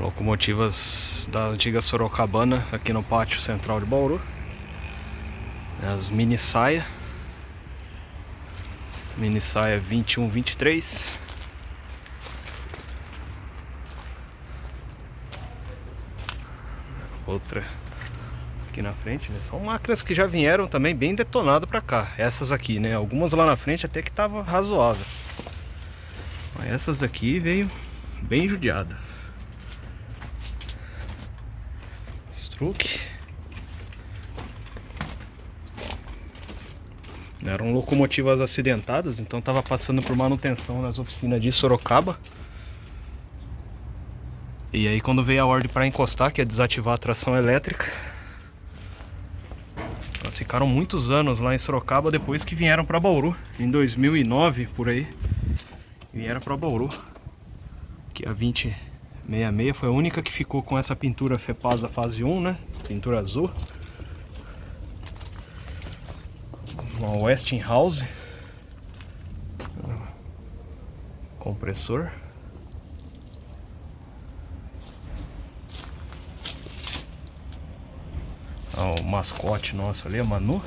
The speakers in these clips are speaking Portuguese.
Locomotivas da antiga Sorocabana aqui no pátio central de Bauru. As mini saia 21-23. Outra aqui na frente, né? São máquinas que já vieram também bem detonadas pra cá. Essas aqui, né? Algumas lá na frente até que tava razoável. Mas essas daqui veio bem judiada. Struck. Eram locomotivas acidentadas, então tava passando por manutenção nas oficinas de Sorocaba. E aí quando veio a ordem para encostar, que é desativar a tração elétrica, elas ficaram muitos anos lá em Sorocaba depois que vieram para Bauru. Em 2009, por aí, vieram para Bauru. Que a 2066 foi a única que ficou com essa pintura Fepasa fase 1, né? Pintura azul. Uma Westinghouse. Compressor. O mascote nosso ali, a Manu.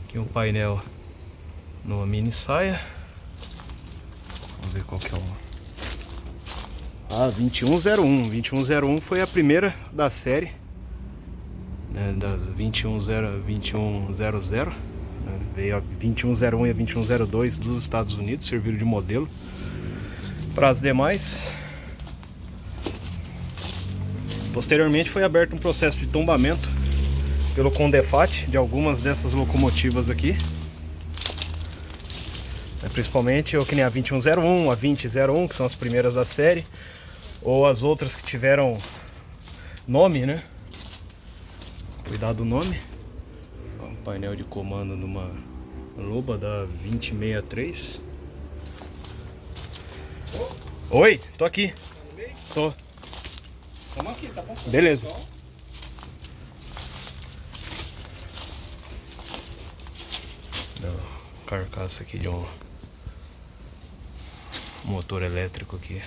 Aqui um painel numa mini saia. Vamos ver qual que é o... 2101. 2101 foi a primeira da série, né, das 2100, né, veio a 2101 e a 2102 dos Estados Unidos, serviram de modelo para as demais. Posteriormente foi aberto um processo de tombamento pelo Condefat de algumas dessas locomotivas aqui, principalmente o que nem a 2101, a 2001, que são as primeiras da série, ou as outras que tiveram nome, né? Cuidado do nome. Um painel de comando numa Loba da 2063. Oi, tô aqui. Tô. Vamos aqui, tá bom? Beleza. Carcaça aqui de um motor elétrico aqui.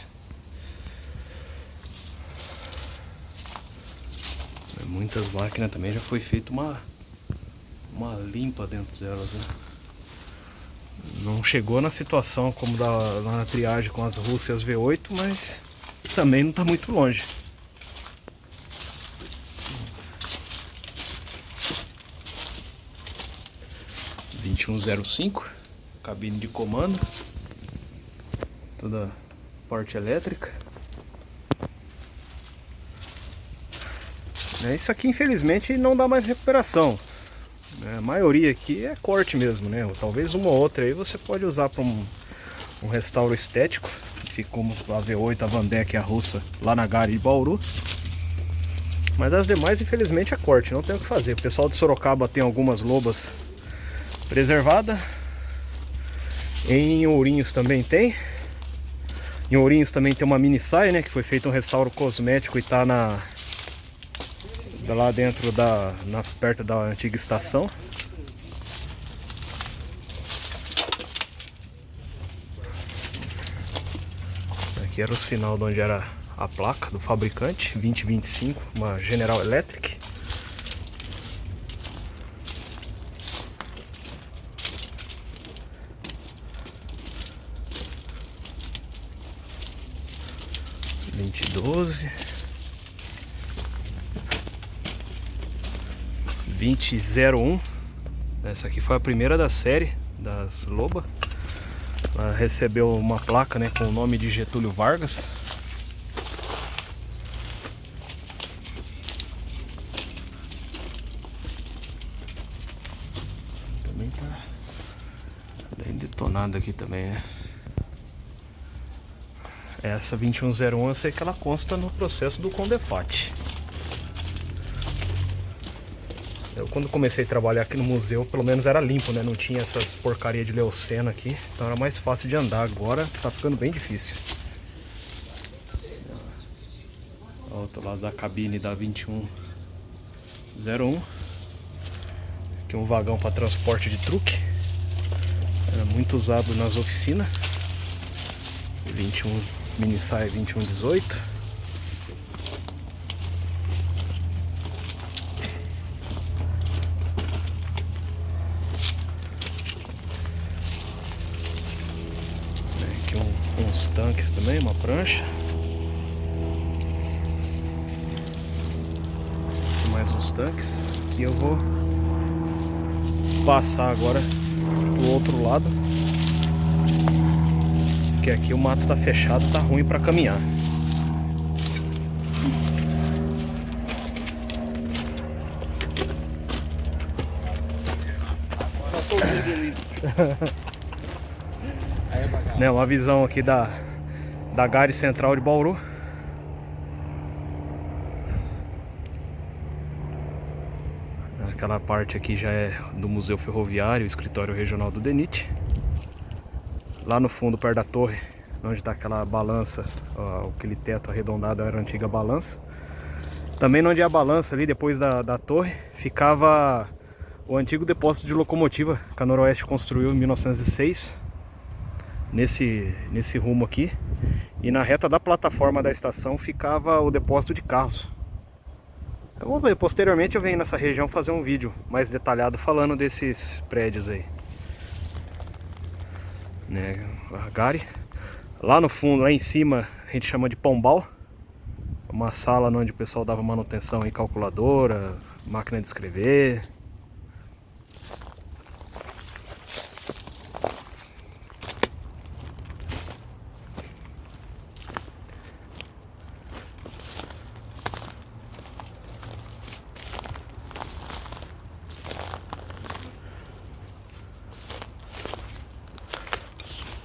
Muitas máquinas também já foi feita uma limpa dentro delas, né? Não chegou na situação como lá na triagem com as Russas V8, mas também não está muito longe. – 2105, cabine de comando, toda parte elétrica. Isso aqui infelizmente não dá mais recuperação. A maioria aqui é corte mesmo, né? Talvez uma ou outra aí você pode usar para um restauro estético, como a V8, a Vandeck e a Russa lá na Gare de Bauru. Mas as demais infelizmente é corte, não tem o que fazer. O pessoal de Sorocaba tem algumas lobas preservadas. Em Ourinhos também tem. Em Ourinhos também tem uma mini saia, né? Que foi feito um restauro cosmético e tá lá dentro perto da antiga estação. Aqui era o sinal de onde era a placa do fabricante, 2025, uma General Electric. (2012) 2001. Essa aqui foi a primeira da série das Loba. Ela recebeu uma placa, né, com o nome de Getúlio Vargas. Também tá bem detonada aqui também, né? Essa 2101 eu sei que ela consta no processo do Condefat. Eu, quando comecei a trabalhar aqui no museu, pelo menos era limpo, né? Não tinha essas porcaria de leucena aqui, então era mais fácil de andar. Agora tá ficando bem difícil. Ao outro lado da cabine da 2101. Aqui um vagão para transporte de truque. Era muito usado nas oficinas. 21 mini saia 2118. uns tanques também, uma prancha. Mais uns tanques. E eu vou passar agora pro outro lado, porque aqui o mato tá fechado, tá ruim para caminhar. Né, uma visão aqui da Gare Central de Bauru. Aquela parte aqui já é do Museu Ferroviário, Escritório Regional do DENIT. Lá no fundo, perto da torre, onde está aquela balança, ó, aquele teto arredondado era a antiga balança. Também onde é a balança ali, depois da torre, ficava o antigo depósito de locomotiva que a Noroeste construiu em 1906. Nesse rumo aqui. E na reta da plataforma da estação ficava o depósito de carros. Vamos ver, posteriormente eu venho nessa região fazer um vídeo mais detalhado falando desses prédios aí, né? A Gare. Lá no fundo, lá em cima, a gente chama de Pombal. Uma sala onde o pessoal dava manutenção em calculadora, máquina de escrever.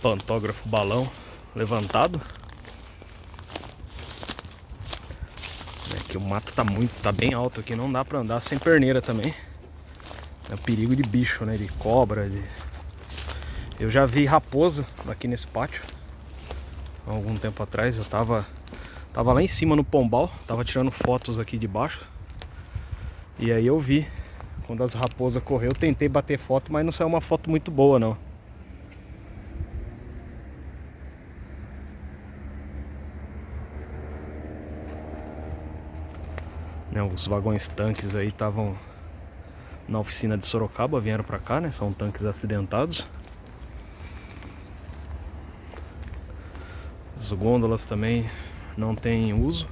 Pantógrafo balão levantado. Aqui o mato tá bem alto aqui, não dá pra andar sem perneira também. É um perigo de bicho, né? De cobra. Eu já vi raposa aqui nesse pátio. Há algum tempo atrás eu tava lá em cima no Pombal, tava tirando fotos aqui de baixo. E aí eu vi quando as raposas correu, eu tentei bater foto, mas não saiu uma foto muito boa não. Os vagões tanques aí estavam na oficina de Sorocaba, vieram pra cá, né? São tanques acidentados. As gôndolas também não tem uso.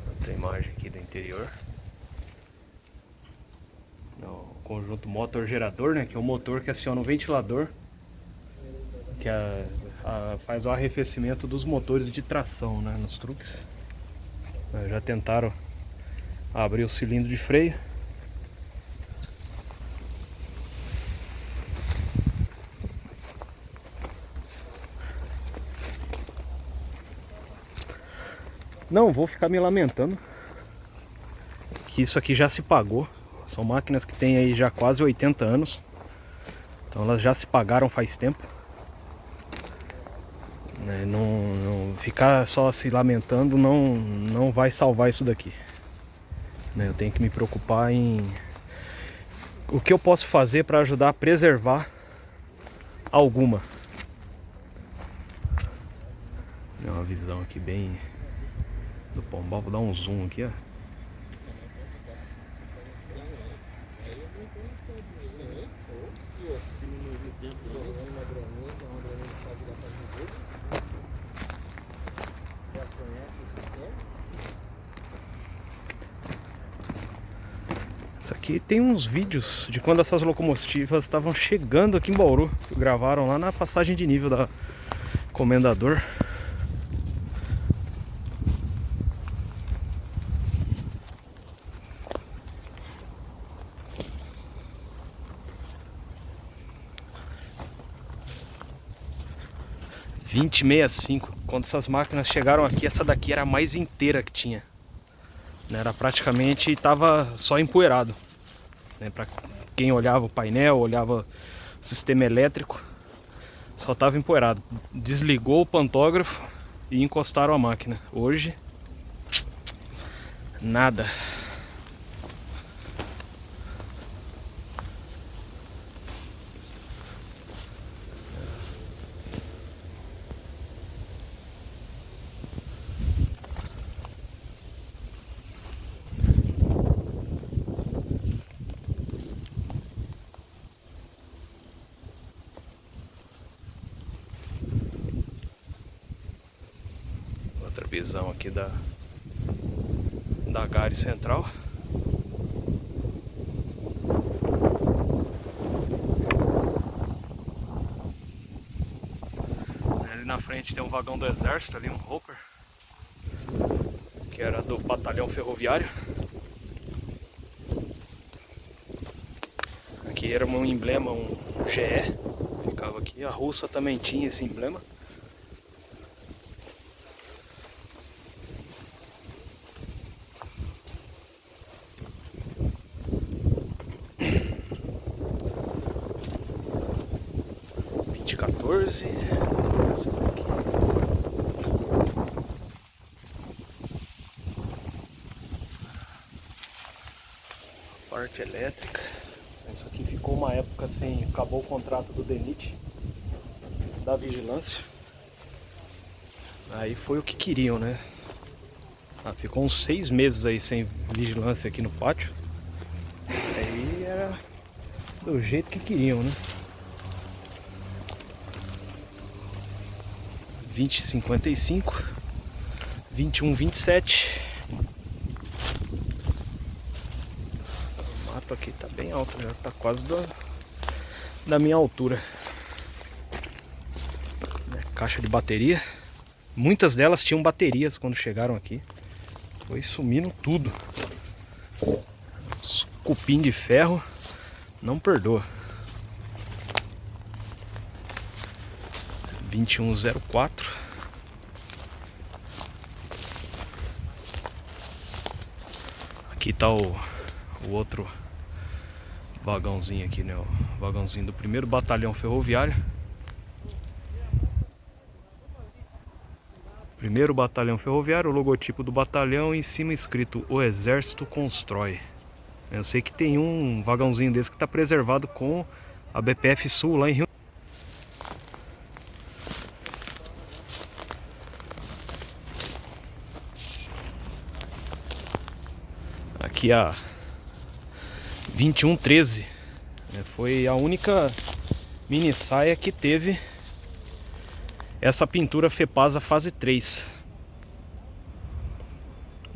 Outra imagem aqui do interior. O conjunto motor-gerador, né? Que é o motor que aciona o ventilador, que faz o arrefecimento dos motores de tração, né, nos truques. Já tentaram abrir o cilindro de freio. Não vou ficar me lamentando que isso aqui já se pagou. São máquinas que tem aí já quase 80 anos. Então elas já se pagaram faz tempo. Não ficar só se lamentando não vai salvar isso daqui. Eu tenho que me preocupar em o que eu posso fazer para ajudar a preservar alguma. É uma visão aqui bem do Pombal. Vou dar um zoom aqui, ó. Isso aqui tem uns vídeos de quando essas locomotivas estavam chegando aqui em Bauru. Gravaram lá na passagem de nível da Comendador. (2065). Quando essas máquinas chegaram aqui, essa daqui era a mais inteira que tinha. Era praticamente, estava só empoeirado, né? Para quem olhava o painel, olhava o sistema elétrico, só estava empoeirado. Desligou o pantógrafo e encostaram a máquina. Hoje, nada. Visão aqui da gare central. Ali na frente tem um vagão do exército, ali um Hopper, que era do batalhão ferroviário. Aqui era um emblema, um GE, ficava aqui. A russa também tinha esse emblema. Essa daqui. Parte elétrica. Isso aqui ficou uma época sem. Acabou o contrato do DENIT, da vigilância. Aí foi o que queriam, né? Ficou uns 6 meses aí sem vigilância aqui no pátio. Aí era do jeito que queriam, né? 2055, 2127. O mato aqui tá bem alto, já tá quase da minha altura. Caixa de bateria. Muitas delas tinham baterias quando chegaram aqui. Foi sumindo tudo. Os cupim de ferro não perdoa. 2104. Aqui tá o outro vagãozinho aqui, né? O vagãozinho do 1º Batalhão Ferroviário. 1º Batalhão Ferroviário, o logotipo do batalhão, em cima escrito: O Exército Constrói. Eu sei que tem um vagãozinho desse que está preservado com a BPF Sul lá em Rio. Aqui a 2113, né, foi a única mini saia que teve essa pintura FEPASA fase 3.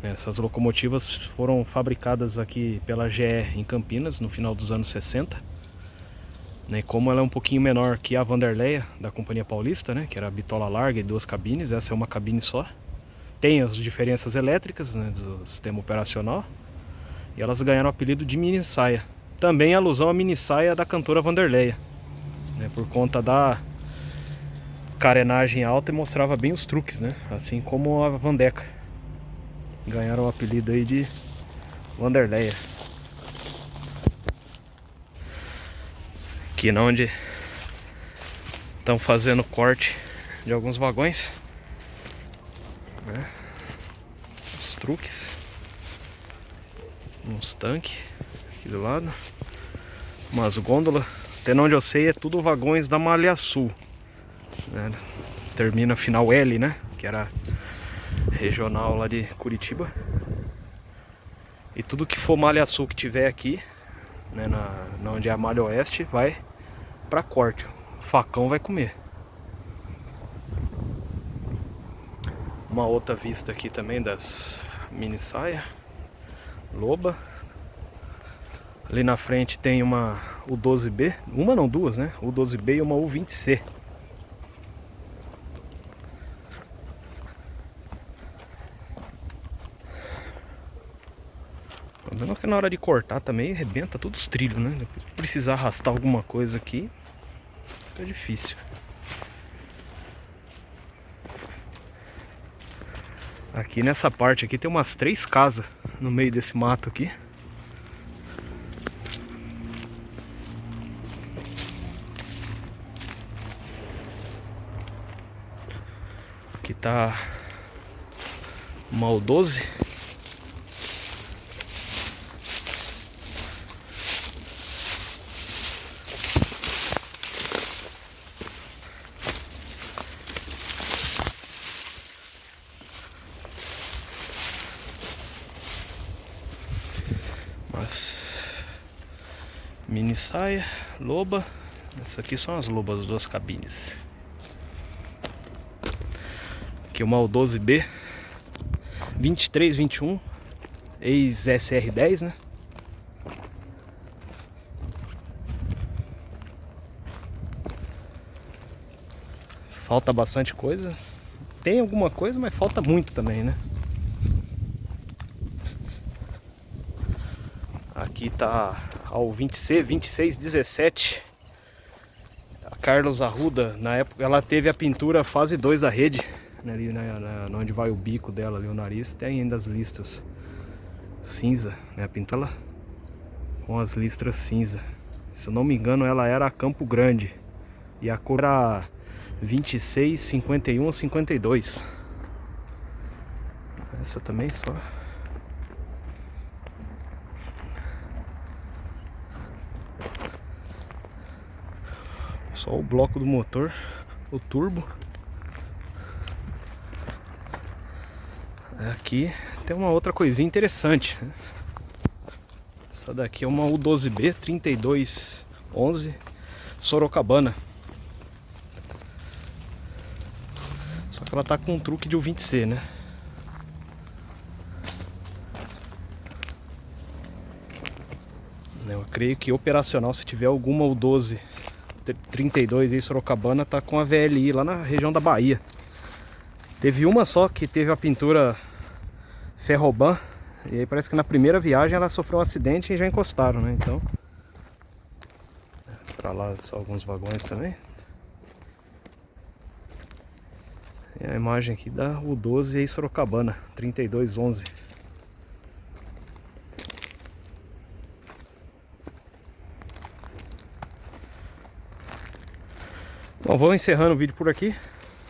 Essas locomotivas foram fabricadas aqui pela GE em Campinas no final dos anos 60. Né, como ela é um pouquinho menor que a Vanderleia da Companhia Paulista, né, que era bitola larga e 2 cabines, essa é uma cabine só. Tem as diferenças elétricas, né, do sistema operacional. E elas ganharam o apelido de mini saia. Também alusão à mini saia da cantora Vanderleia, né, por conta da carenagem alta e mostrava bem os truques, né, assim como a Vandeca. Ganharam o apelido aí de Vanderleia. Aqui na onde estão fazendo corte de alguns vagões, né, os truques. Uns tanques aqui do lado, umas gôndolas. Até onde eu sei é tudo vagões da Malha Sul, né? Termina final L, né? Que era regional lá de Curitiba. E tudo que for Malha Sul que tiver aqui, né, na onde é a Malha Oeste, vai pra corte. O facão vai comer. Uma outra vista aqui também das mini saia Loba. Ali na frente tem uma U12B, uma não, duas, né? U12B e uma U20C. O problema é que na hora de cortar também arrebenta todos os trilhos, né? Depois que precisar arrastar alguma coisa aqui, fica difícil. Aqui nessa parte aqui tem umas 3 casas no meio desse mato aqui. Aqui tá uma U12. Mas mini saia, loba. Essas aqui são as lobas, 2 cabines. Aqui uma U12B 23, 21, ex-SR10, né? Falta bastante coisa. Tem alguma coisa, mas falta muito também, né? Aqui tá ao 20C, 2617. A Carlos Arruda, na época, ela teve a pintura fase 2 da rede, né, ali onde vai o bico dela, ali o nariz. Tem ainda as listras cinza, né? A pintura ela com as listras cinza. Se eu não me engano, ela era a Campo Grande. E a cor era 26, 51, 52. Essa também só. Só o bloco do motor, o turbo. Aqui tem uma outra coisinha interessante. Essa daqui é uma U12B 3211 Sorocabana. Só que ela tá com um truque de U20C, né? Eu creio que operacional, se tiver alguma U12 32 aí Sorocabana, tá com a VLI lá na região da Bahia. Teve uma só que teve a pintura Ferroban, e aí parece que na primeira viagem ela sofreu um acidente e já encostaram, né? Então, pra lá só alguns vagões também. E a imagem aqui da U12 aí Sorocabana 3211. Bom, vou encerrando o vídeo por aqui,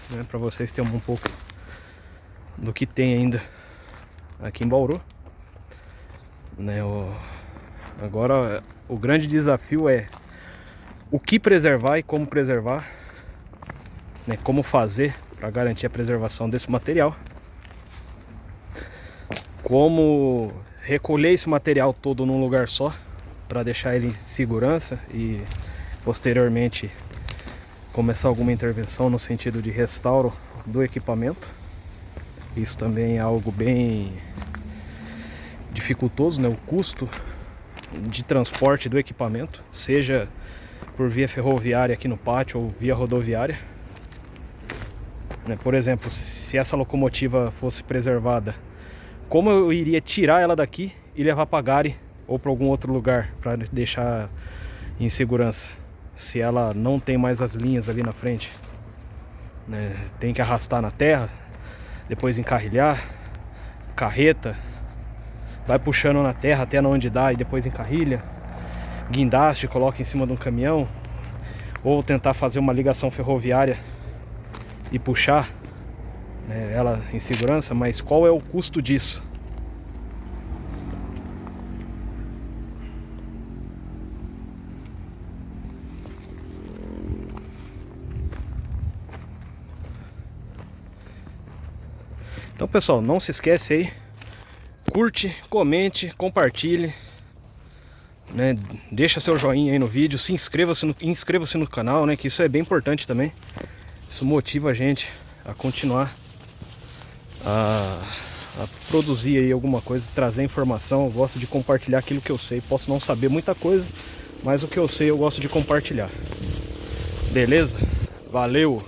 né, para vocês terem um pouco do que tem ainda aqui em Bauru, né? Agora o grande desafio é o que preservar e como preservar, né, como fazer para garantir a preservação desse material, como recolher esse material todo num lugar só para deixar ele em segurança e posteriormente começar alguma intervenção no sentido de restauro do equipamento. Isso também é algo bem dificultoso, né? O custo de transporte do equipamento, seja por via ferroviária aqui no pátio ou via rodoviária, né? Por exemplo, se essa locomotiva fosse preservada, como eu iria tirar ela daqui e levar para Gari ou para algum outro lugar para deixar em segurança? Se ela não tem mais as linhas ali na frente, né? Tem que arrastar na terra, depois encarrilhar, carreta, vai puxando na terra até onde dá e depois encarrilha, guindaste, coloca em cima de um caminhão, ou tentar fazer uma ligação ferroviária e puxar, né, ela em segurança. Mas qual é o custo disso? Então, pessoal, não se esquece aí, curte, comente, compartilhe, né? Deixa seu joinha aí no vídeo, inscreva-se no canal, né? Que isso é bem importante também. Isso motiva a gente a continuar a produzir aí alguma coisa, trazer informação. Eu gosto de compartilhar aquilo que eu sei. Posso não saber muita coisa, mas o que eu sei eu gosto de compartilhar. Beleza? Valeu!